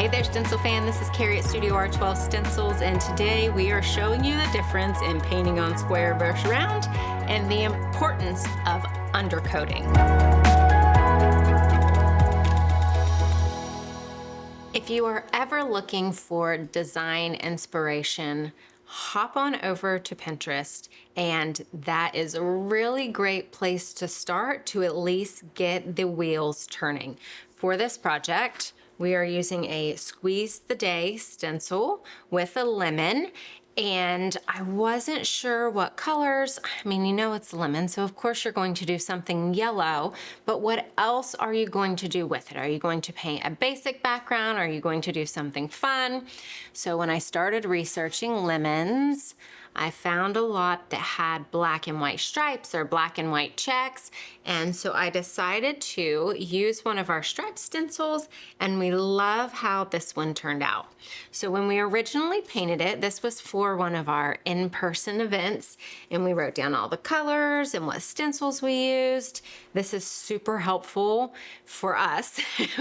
Hey there, Stencil fan. This is Kari at StudioR12 Stencils, and today we are showing you the difference in painting on square versus round and the importance of undercoating. If you are ever looking for design inspiration, hop on over to Pinterest, and that is a really great place to start to at least get the wheels turning. For this project, we are using a Squeeze the Day stencil with a lemon, and I wasn't sure what colors. I mean, you know it's lemon, so of course you're going to do something yellow, but what else are you going to do with it? Are you going to paint a basic background? Are you going to do something fun? So when I started researching lemons, I found a lot that had black and white stripes or black and white checks, and so I decided to use one of our striped stencils, and we love how this one turned out. So when we originally painted it, this was for one of our in-person events, and we wrote down all the colors and what stencils we used. This is super helpful for us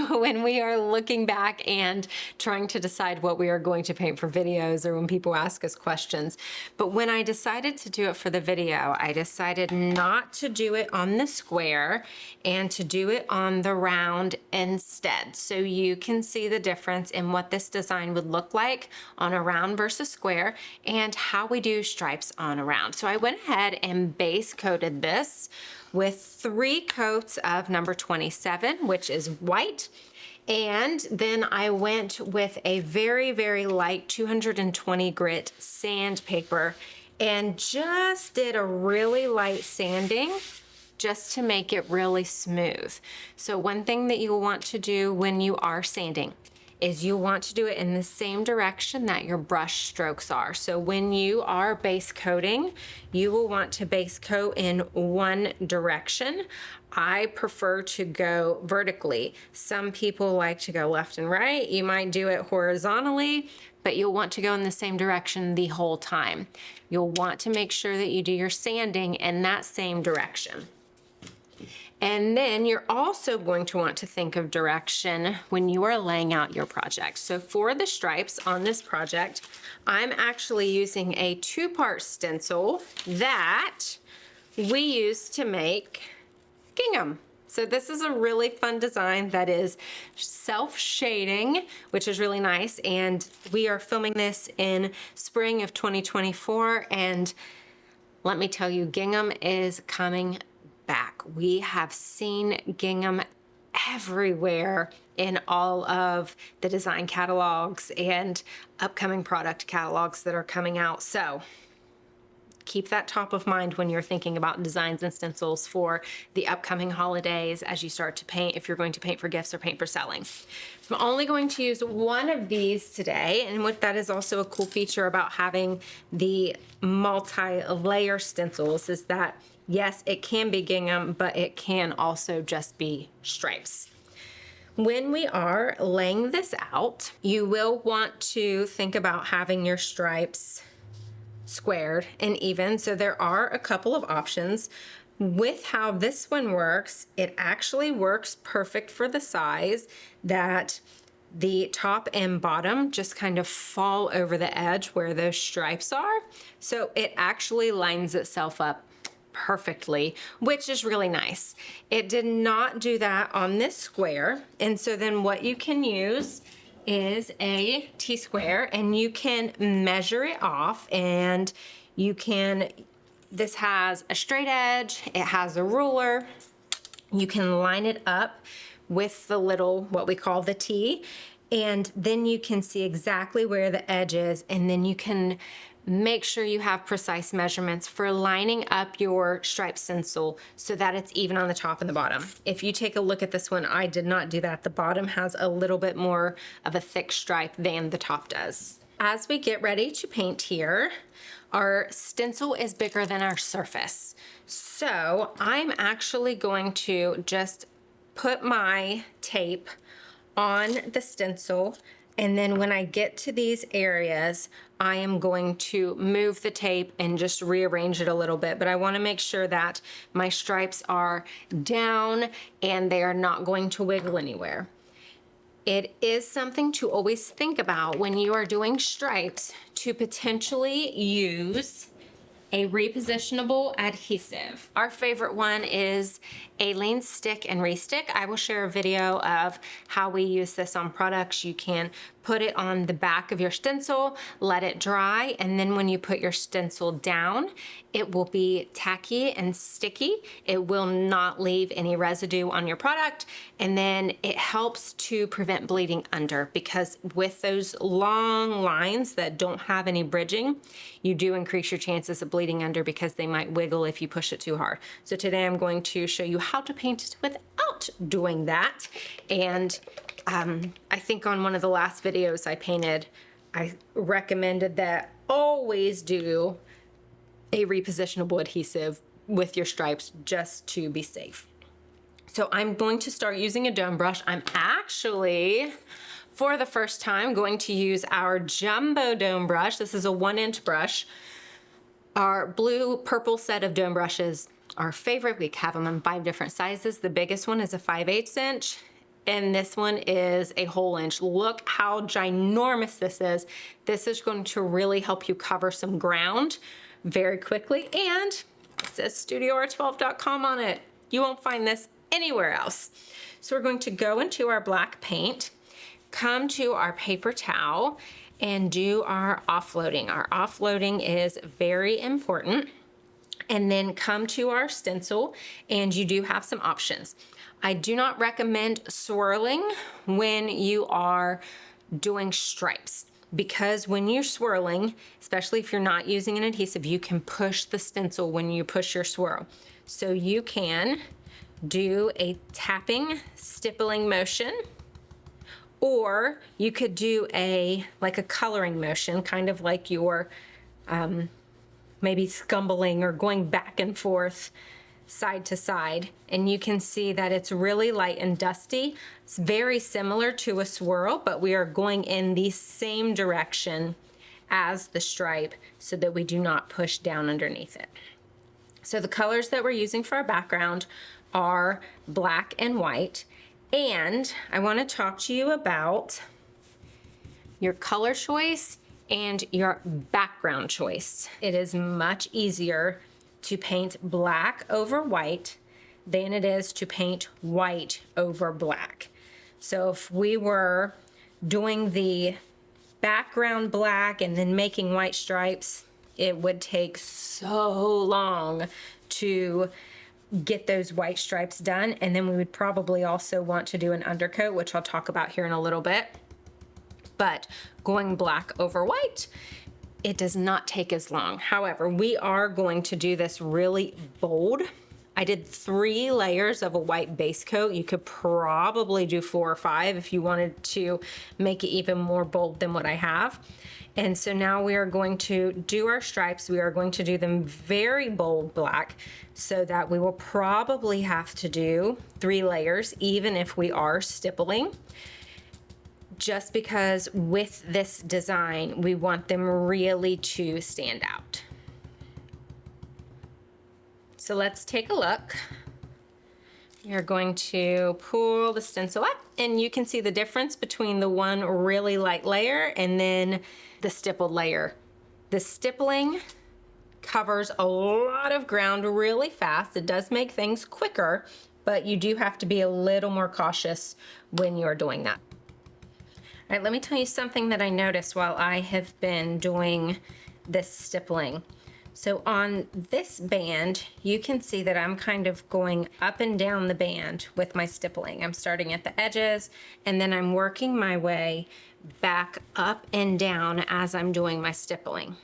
when we are looking back and trying to decide what we are going to paint for videos or when people ask us questions. But when I decided to do it for the video, I decided not to do it on the square and to do it on the round instead. So you can see the difference in what this design would look like on a round versus square and how we do stripes on a round. So I went ahead and base coated this with 3 coats of number 27, which is white. And then I went with a very, very light 220 grit sandpaper and just did a really light sanding just to make it really smooth. So one thing that you'll want to do when you are sanding is you want to do it in the same direction that your brush strokes are. So when you are base coating, you will want to base coat in one direction. I prefer to go vertically. Some people like to go left and right. You might do it horizontally, but you'll want to go in the same direction the whole time. You'll want to make sure that you do your sanding in that same direction. And then you're also going to want to think of direction when you are laying out your project. So for the stripes on this project, I'm actually using a 2-part stencil that we use to make gingham. So this is a really fun design that is self-shading, which is really nice. And we are filming this in spring of 2024. And let me tell you, gingham is coming back. We have seen gingham everywhere in all of the design catalogs and upcoming product catalogs that are coming out. So keep that top of mind when you're thinking about designs and stencils for the upcoming holidays as you start to paint, if you're going to paint for gifts or paint for selling. I'm only going to use one of these today, and what that is also a cool feature about having the multi-layer stencils is that yes, it can be gingham, but it can also just be stripes. When we are laying this out, you will want to think about having your stripes squared and even. So there are a couple of options. With how this one works, it actually works perfect for the size that the top and bottom just kind of fall over the edge where those stripes are. So it actually lines itself up perfectly, which is really nice. It did not do that on this square. And so then what you can use is a T-square, and you can measure it off, and you can, this has a straight edge, it has a ruler, you can line it up with the little, what we call the T, and then you can see exactly where the edge is, and then you can make sure you have precise measurements for lining up your stripe stencil so that it's even on the top and the bottom. If you take a look at this one, I did not do that. The bottom has a little bit more of a thick stripe than the top does. As we get ready to paint here, our stencil is bigger than our surface. So I'm actually going to just put my tape on the stencil, and then when I get to these areas, I am going to move the tape and just rearrange it a little bit, but I want to make sure that my stripes are down and they are not going to wiggle anywhere. it is something to always think about when you are doing stripes, to potentially use a repositionable adhesive. Our favorite one is Alene Stick and Restick. I will share a video of how we use this on products. You can put it on the back of your stencil, let it dry, and then when you put your stencil down, it will be tacky and sticky. It will not leave any residue on your product, and then it helps to prevent bleeding under, because with those long lines that don't have any bridging, you do increase your chances of bleeding under because they might wiggle if you push it too hard. So today I'm going to show you how to paint it without doing that. And I think on one of the last videos I painted, I recommended that always do a repositionable adhesive with your stripes just to be safe. So I'm going to start using a dome brush. I'm actually, for the first time, going to use our jumbo dome brush. This is a 1-inch brush. Our blue purple set of dome brushes, our favorite. We have them in 5 different sizes. The biggest one is a 5/8 inch, and this one is a whole inch. Look how ginormous this is. This is going to really help you cover some ground very quickly, and it says StudioR12.com on it. You won't find this anywhere else. So we're going to go into our black paint, come to our paper towel, and do our offloading. Our offloading is very important. And then come to our stencil, and you do have some options. I do not recommend swirling when you are doing stripes, because when you're swirling, especially if you're not using an adhesive, you can push the stencil when you push your swirl. So you can do a tapping, stippling motion, or you could do like a coloring motion, kind of like you're maybe scumbling or going back and forth side to side, and you can see that it's really light and dusty. It's very similar to a swirl, but we are going in the same direction as the stripe so that we do not push down underneath it. So the colors that we're using for our background are black and white, and I want to talk to you about your color choice and your background choice. It is much easier to paint black over white than it is to paint white over black. So if we were doing the background black and then making white stripes, it would take so long to get those white stripes done. And then we would probably also want to do an undercoat, which I'll talk about here in a little bit. But going black over white, it does not take as long. However, we are going to do this really bold. I did 3 layers of a white base coat. You could probably do 4 or 5 if you wanted to make it even more bold than what I have. And so now we are going to do our stripes. We are going to do them very bold black, so that we will probably have to do 3 layers, even if we are stippling. Just because with this design, we want them really to stand out. So let's take a look. You're going to pull the stencil up, and you can see the difference between the one really light layer and then the stippled layer. The stippling covers a lot of ground really fast. It does make things quicker, but you do have to be a little more cautious when you're doing that. All right, let me tell you something that I noticed while I have been doing this stippling. So on this band, you can see that I'm kind of going up and down the band with my stippling. I'm starting at the edges, and then I'm working my way back up and down as I'm doing my stippling.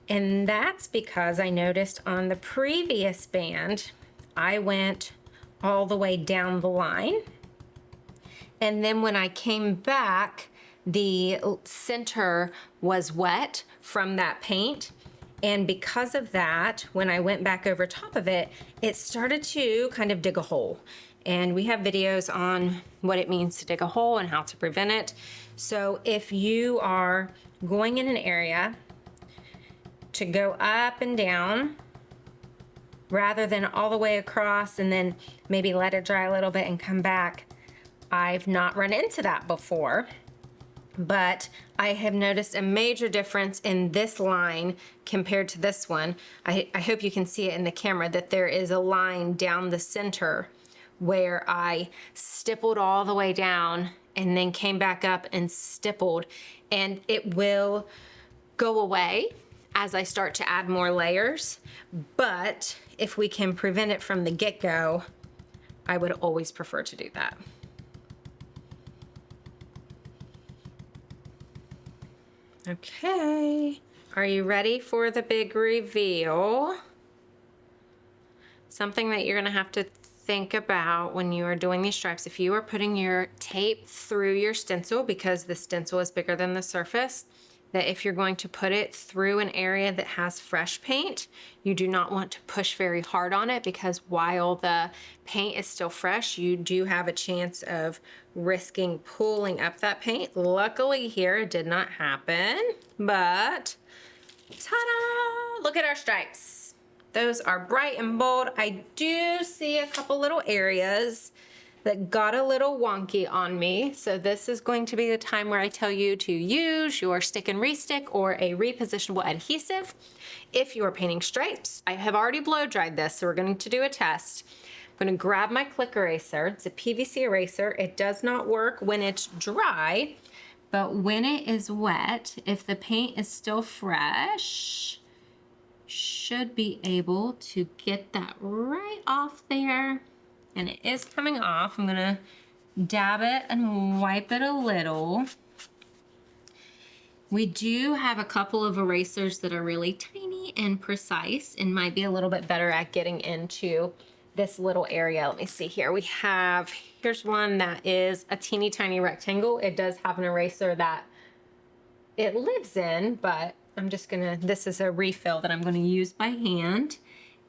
And that's because I noticed on the previous band, I went all the way down the line. And then when I came back, the center was wet from that paint. And because of that, when I went back over top of it, it started to kind of dig a hole. And we have videos on what it means to dig a hole and how to prevent it. So if you are going in an area to go up and down, rather than all the way across and then maybe let it dry a little bit and come back, I've not run into that before, but I have noticed a major difference in this line compared to this one. I hope you can see it in the camera that there is a line down the center where I stippled all the way down and then came back up and stippled, and it will go away as I start to add more layers. But if we can prevent it from the get-go, I would always prefer to do that. Okay, are you ready for the big reveal? Something that you're gonna have to think about when you are doing these stripes, if you are putting your tape through your stencil, because the stencil is bigger than the surface, that if you're going to put it through an area that has fresh paint, you do not want to push very hard on it, because while the paint is still fresh, you do have a chance of risking pulling up that paint. Luckily here it did not happen, but ta-da! Look at our stripes. Those are bright and bold. I do see a couple little areas that got a little wonky on me. So this is going to be the time where I tell you to use your stick and restick or a repositionable adhesive if you are painting stripes. I have already blow dried this, so we're going to do a test. I'm going to grab my click eraser. It's a PVC eraser. It does not work when it's dry, but when it is wet, if the paint is still fresh, should be able to get that right off there. And it is coming off. I'm gonna dab it and wipe it a little. We do have a couple of erasers that are really tiny and precise and might be a little bit better at getting into this little area. Let me see here. Here's one that is a teeny tiny rectangle. It does have an eraser that it lives in, but this is a refill that I'm gonna use by hand.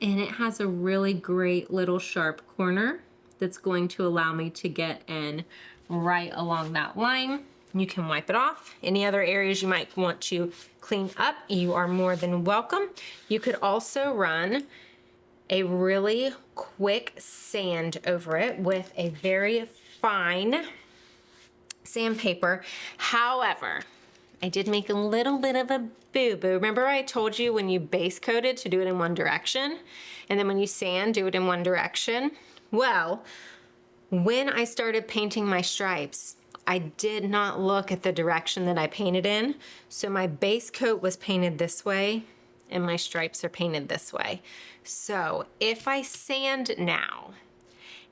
And it has a really great little sharp corner that's going to allow me to get in right along that line. You can wipe it off. Any other areas you might want to clean up, you are more than welcome. You could also run a really quick sand over it with a very fine sandpaper. However, I did make a little bit of a boo-boo. Remember I told you when you base coated to do it in one direction, and then when you sand, do it in one direction? Well, when I started painting my stripes, I did not look at the direction that I painted in. So my base coat was painted this way, and my stripes are painted this way. So if I sand now,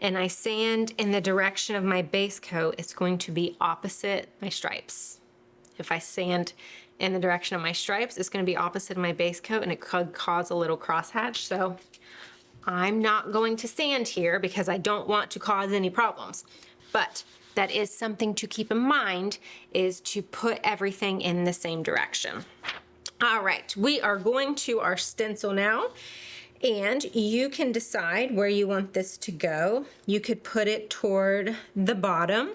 and I sand in the direction of my base coat, it's going to be opposite my stripes. If I sand in the direction of my stripes, it's going to be opposite of my base coat, and it could cause a little crosshatch. So I'm not going to sand here because I don't want to cause any problems. But that is something to keep in mind, is to put everything in the same direction. All right, we are going to our stencil now, and you can decide where you want this to go. You could put it toward the bottom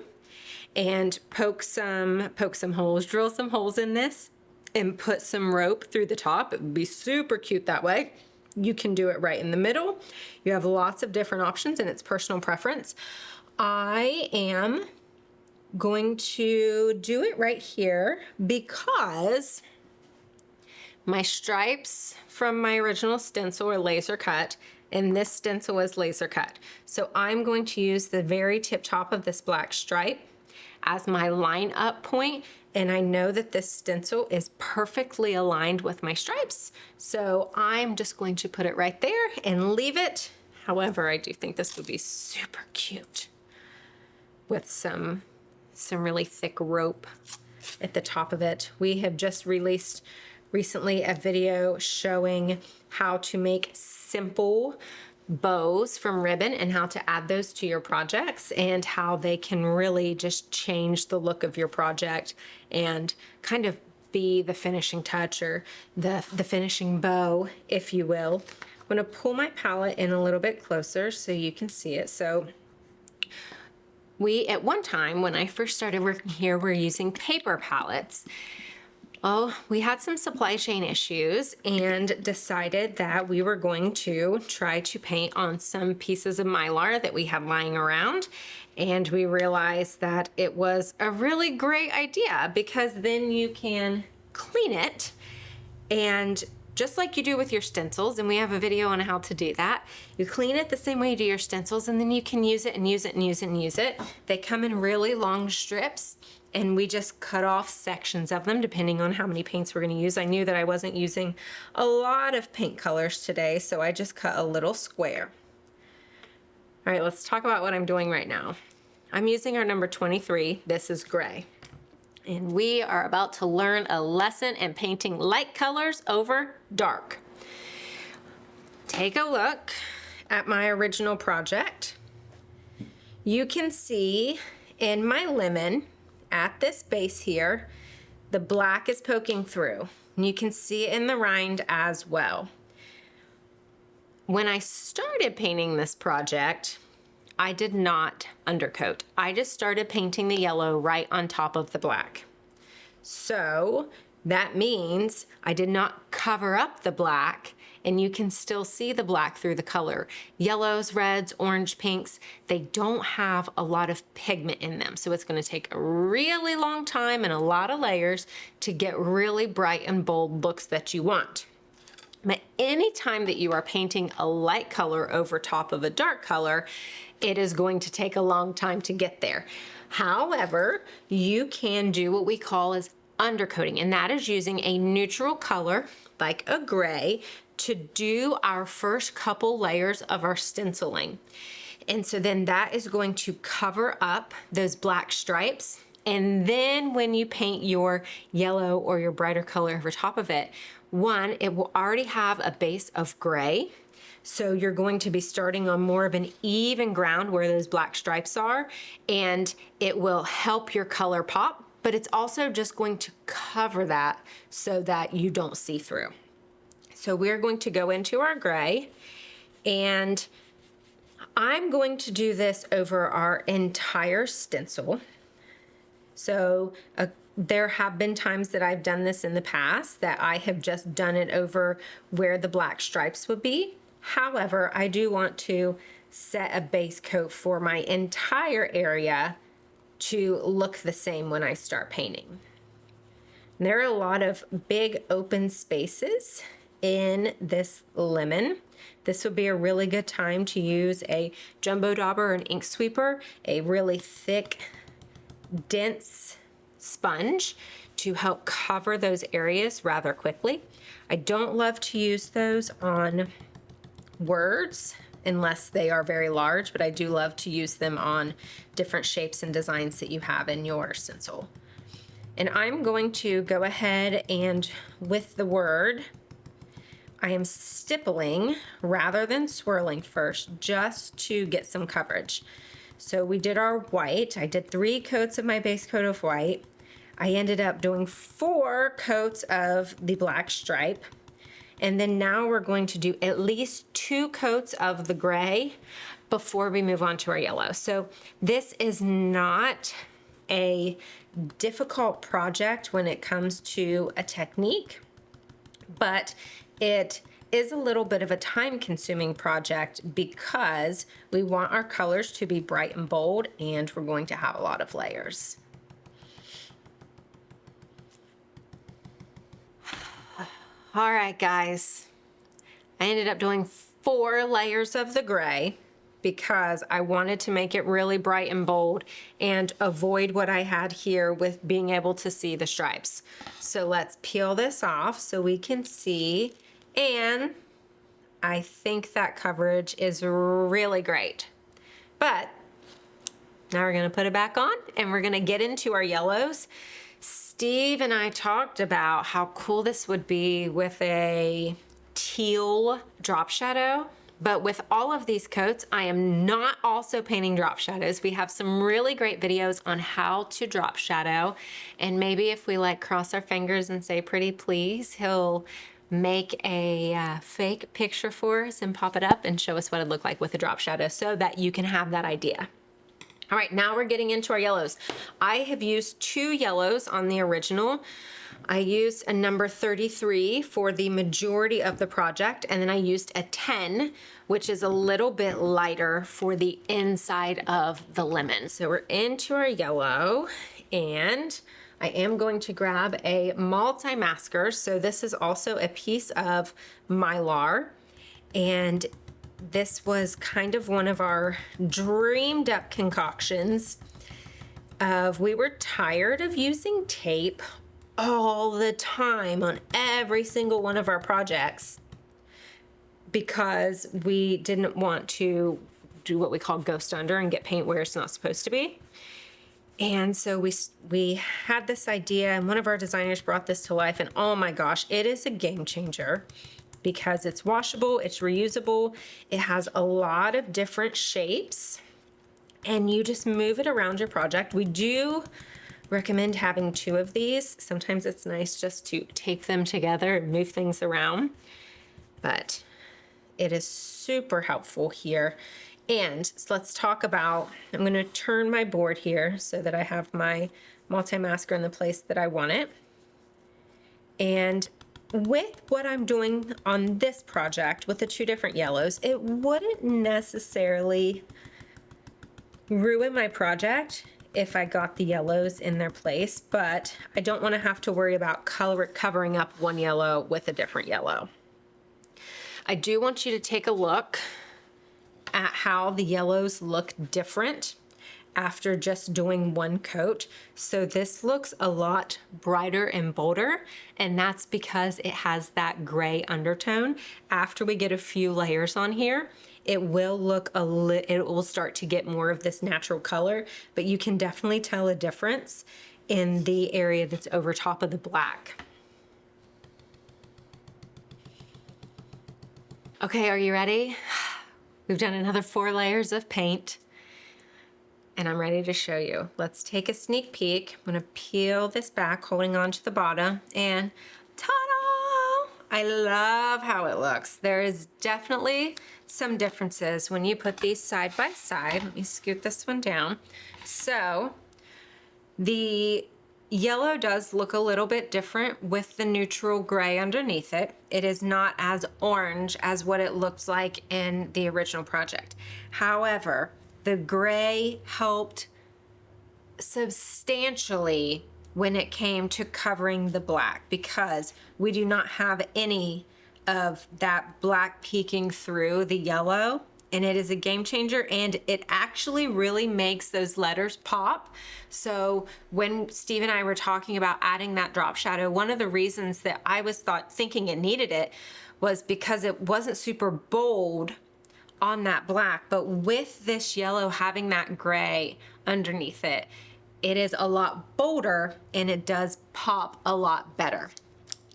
and poke some holes, drill some holes in this, and put some rope through the top. It would be super cute that way. You can do it right in the middle. You have lots of different options, and it's personal preference. I am going to do it right here because my stripes from my original stencil are laser cut, and this stencil is laser cut. So I'm going to use the very tip top of this black stripe as my line up point, and I know that this stencil is perfectly aligned with my stripes, so I'm just going to put it right there and leave it. However, I do think this would be super cute with some really thick rope at the top of it. We have just released recently a video showing how to make simple bows from ribbon and how to add those to your projects, and how they can really just change the look of your project and kind of be the finishing touch, or the finishing bow, if you will. I'm going to pull my palette in a little bit closer so you can see it. So at one time when I first started working here, we're using paper palettes. Well, we had some supply chain issues and decided that we were going to try to paint on some pieces of Mylar that we had lying around. And we realized that it was a really great idea because then you can clean it, and just like you do with your stencils, and we have a video on how to do that, you clean it the same way you do your stencils, and then you can use it and use it and use it and use it. They come in really long strips, and we just cut off sections of them depending on how many paints we're going to use. I knew that I wasn't using a lot of paint colors today, so I just cut a little square. All right, let's talk about what I'm doing right now. I'm using our number 23. This is gray. And we are about to learn a lesson in painting light colors over dark. Take a look at my original project. You can see in my lemon at this base here, the black is poking through. And you can see it in the rind as well. When I started painting this project, I did not undercoat. I just started painting the yellow right on top of the black. So that means I did not cover up the black, and you can still see the black through the color. Yellows, reds, orange, pinks, they don't have a lot of pigment in them. So it's gonna take a really long time and a lot of layers to get really bright and bold looks that you want. But anytime that you are painting a light color over top of a dark color, it is going to take a long time to get there. However, you can do what we call as undercoating, and that is using a neutral color like a gray to do our first couple layers of our stenciling. And so then that is going to cover up those black stripes. And then when you paint your yellow or your brighter color over top of it, one, it will already have a base of gray. So you're going to be starting on more of an even ground where those black stripes are, and it will help your color pop, but it's also just going to cover that so that you don't see through. So we're going to go into our gray, and I'm going to do this over our entire stencil. So there have been times that I've done this in the past that I have just done it over where the black stripes would be. However, I do want to set a base coat for my entire area to look the same when I start painting. And there are a lot of big open spaces in this lemon. This would be a really good time to use a jumbo dauber or an ink sweeper, a really thick, dense sponge to help cover those areas rather quickly. I don't love to use those on words unless they are very large, but I do love to use them on different shapes and designs that you have in your stencil. And I'm going to go ahead and with the word, I am stippling rather than swirling first, just to get some coverage. So we did our white. I did 3 coats of my base coat of white. I ended up doing 4 coats of the black stripe. And then now we're going to do at least 2 coats of the gray before we move on to our yellow. So this is not a difficult project when it comes to a technique, but it is a little bit of a time-consuming project because we want our colors to be bright and bold, and we're going to have a lot of layers. All right, guys, I ended up doing 4 layers of the gray because I wanted to make it really bright and bold and avoid what I had here with being able to see the stripes. So let's peel this off so we can see, and I think that coverage is really great. But now we're gonna put it back on and we're gonna get into our yellows. Steve and I talked about how cool this would be with a teal drop shadow, but with all of these coats, I am not also painting drop shadows. We have some really great videos on how to drop shadow, and maybe if we like cross our fingers and say pretty please, he'll make a fake picture for us and pop it up and show us what it'd look like with a drop shadow so that you can have that idea. All right, now we're getting into our yellows. I have used 2 yellows on the original. I used a number 33 for the majority of the project, and then I used a 10, which is a little bit lighter for the inside of the lemon. So we're into our yellow, and I am going to grab a multimasker. So this is also a piece of Mylar, and this was kind of one of our dreamed up concoctions of, we were tired of using tape all the time on every single one of our projects because we didn't want to do what we call ghost under and get paint where it's not supposed to be. And so we had this idea, and one of our designers brought this to life, and oh my gosh, it is a game changer because it's washable, it's reusable, it has a lot of different shapes, and you just move it around your project. We do recommend having 2 of these. Sometimes it's nice just to tape them together and move things around, but it is super helpful here. And so let's talk about, I'm going to turn my board here so that I have my multimasker in the place that I want it. And with what I'm doing on this project with the 2 different yellows, it wouldn't necessarily ruin my project if I got the yellows in their place, but I don't want to have to worry about covering up one yellow with a different yellow. I do want you to take a look at how the yellows look different after just doing one coat. So this looks a lot brighter and bolder, and that's because it has that gray undertone. After we get a few layers on here, it will look it will start to get more of this natural color, but you can definitely tell a difference in the area that's over top of the black. Okay, are you ready? We've done another 4 layers of paint, and I'm ready to show you. Let's take a sneak peek. I'm gonna peel this back, holding on to the bottom, and ta-da! I love how it looks. There is definitely some differences when you put these side by side. Let me scoot this one down. So the yellow does look a little bit different with the neutral gray underneath it. It is not as orange as what it looks like in the original project. However, the gray helped substantially when it came to covering the black because we do not have any of that black peeking through the yellow, and it is a game changer, and it actually really makes those letters pop. So when Steve and I were talking about adding that drop shadow, one of the reasons that I was thinking it needed it was because it wasn't super bold on that black, but with this yellow having that gray underneath it, it is a lot bolder and it does pop a lot better.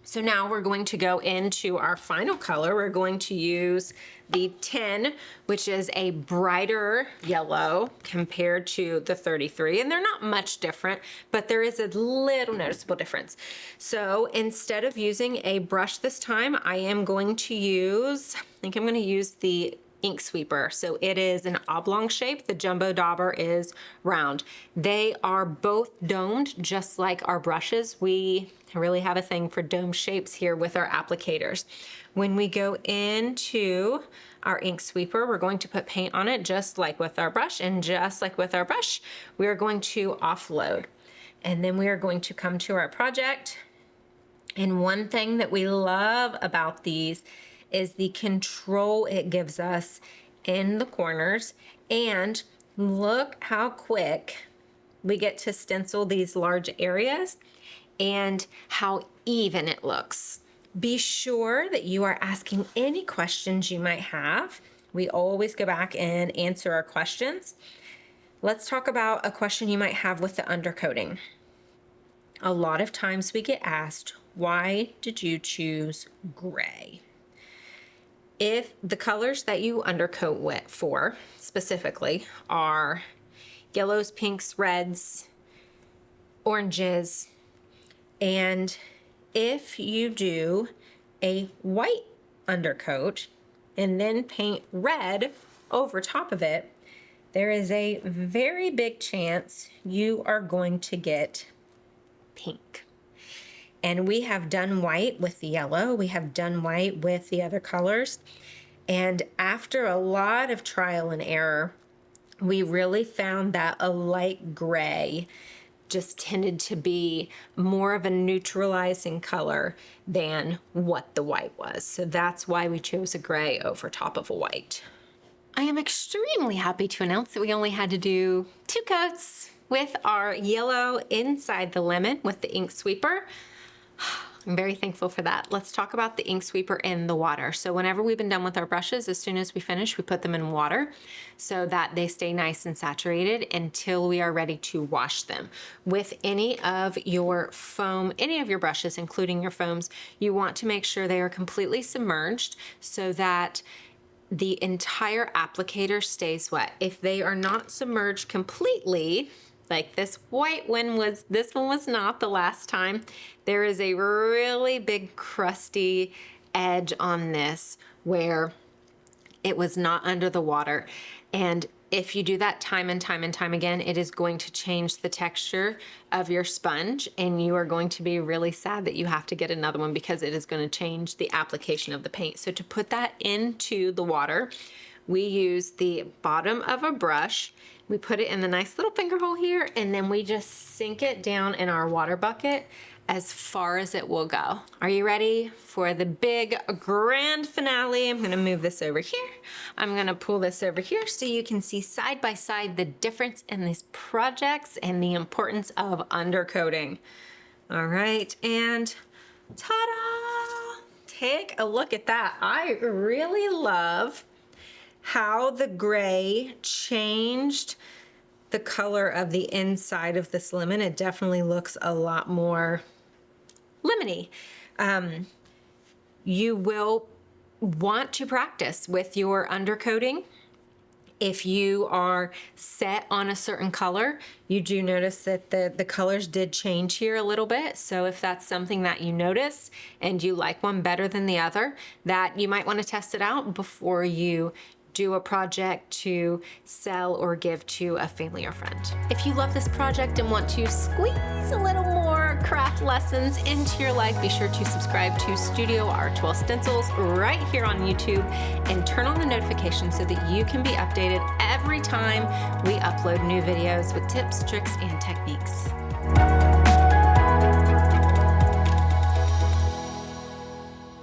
So now we're going to go into our final color. We're going to use the 10, which is a brighter yellow compared to the 33. And they're not much different, but there is a little noticeable difference. So instead of using a brush this time, I am going to use, I think I'm going to use the ink sweeper. So it is an oblong shape. The jumbo dauber is round. They are both domed just like our brushes. We really have a thing for dome shapes here with our applicators. When we go into our ink sweeper, we're going to put paint on it just like with our brush, and just like with our brush, we are going to offload. And then we are going to come to our project. And one thing that we love about these is the control it gives us in the corners, and look how quick we get to stencil these large areas and how even it looks. Be sure that you are asking any questions you might have. We always go back and answer our questions. Let's talk about a question you might have with the undercoating. A lot of times we get asked, why did you choose gray? If the colors that you undercoat for specifically are yellows, pinks, reds, oranges, and if you do a white undercoat and then paint red over top of it, there is a very big chance you are going to get pink. And we have done white with the yellow. We have done white with the other colors. And after a lot of trial and error, we really found that a light gray just tended to be more of a neutralizing color than what the white was. So that's why we chose a gray over top of a white. I am extremely happy to announce that we only had to do 2 coats with our yellow inside the lemon with the ink sweeper. I'm very thankful for that. Let's talk about the ink sweeper in the water. So whenever we've been done with our brushes, as soon as we finish, we put them in water so that they stay nice and saturated until we are ready to wash them. With any of your foam, any of your brushes, including your foams, you want to make sure they are completely submerged so that the entire applicator stays wet. If they are not submerged completely, like this white one was, this one was not the last time, there is a really big crusty edge on this where it was not under the water. And if you do that time and time and time again, it is going to change the texture of your sponge, and you are going to be really sad that you have to get another one because it is going to change the application of the paint. So to put that into the water, we use the bottom of a brush. We put it in the nice little finger hole here, and then we just sink it down in our water bucket as far as it will go. Are you ready for the big grand finale? I'm gonna move this over here. I'm gonna pull this over here so you can see side by side the difference in these projects and the importance of undercoating. All right, and ta-da! Take a look at that. I really love how the gray changed the color of the inside of this lemon. It definitely looks a lot more lemony. You will want to practice with your undercoating. If you are set on a certain color, you do notice that the colors did change here a little bit. So if that's something that you notice and you like one better than the other, that you might want to test it out before you do a project to sell or give to a family or friend. If you love this project and want to squeeze a little more craft lessons into your life, be sure to subscribe to StudioR12 Stencils right here on YouTube and turn on the notifications so that you can be updated every time we upload new videos with tips, tricks, and techniques.